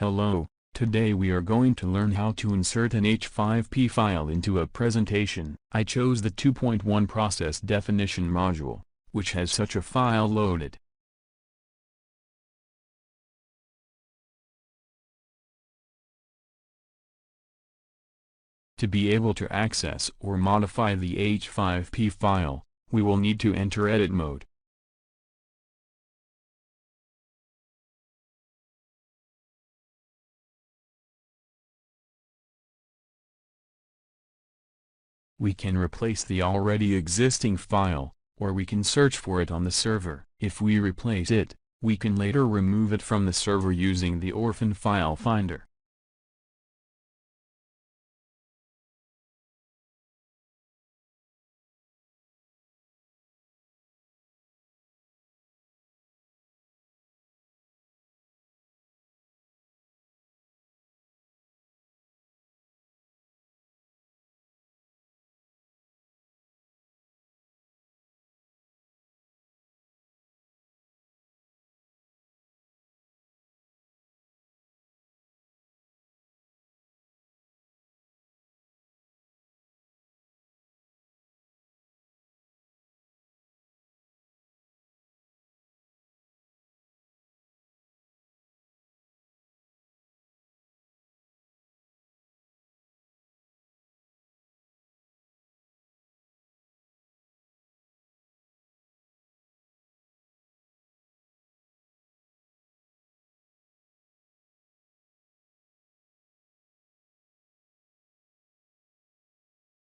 Hello, today we are going to learn how to insert an H5P file into a presentation. I chose the 2.1 process definition module, which has such a file loaded. To be able to access or modify the H5P file, we will need to enter edit mode. We can replace the already existing file, or we can search for it on the server. If we replace it, we can later remove it from the server using the orphan file finder.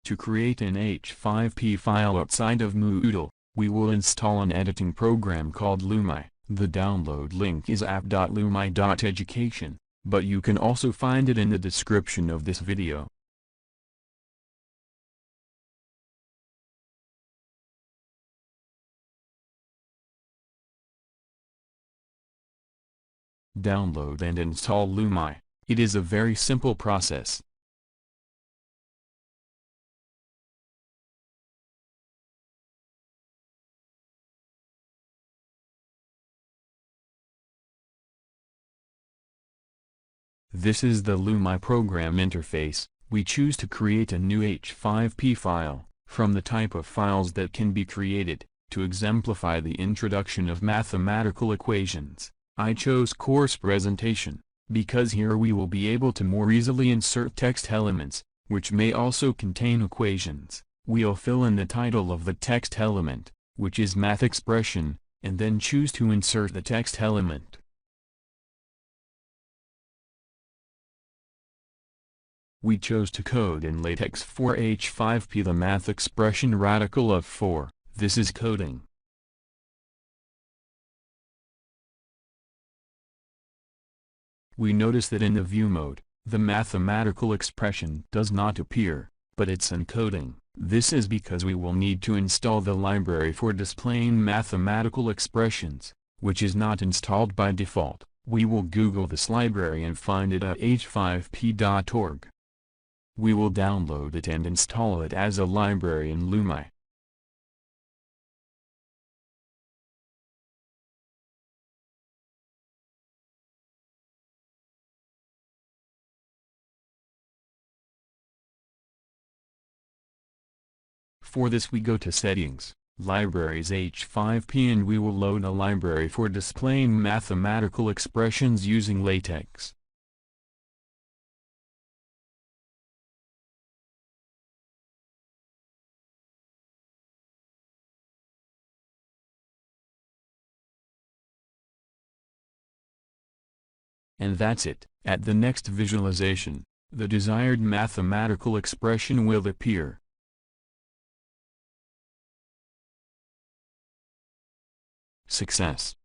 To create an H5P file outside of Moodle, we will install an editing program called Lumi. The download link is app.lumi.education, but you can also find it in the description of this video. Download and install Lumi. It is a very simple process. This is the Lumi program interface. We choose to create a new H5P file, from the type of files that can be created, to exemplify the introduction of mathematical equations. I chose course presentation, because here we will be able to more easily insert text elements, which may also contain equations. We'll fill in the title of the text element, which is math expression, and then choose to insert the text element. We chose to code in LaTeX for H5P the math expression radical of 4, this is coding. We notice that in the view mode, the mathematical expression does not appear, but it's encoding. This is because we will need to install the library for displaying mathematical expressions, which is not installed by default. We will Google this library and find it at h5p.org. We will download it and install it as a library in Lumi. For this we go to Settings, Libraries H5P, and we will load a library for displaying mathematical expressions using LaTeX. And that's it. At the next visualization, the desired mathematical expression will appear. Success!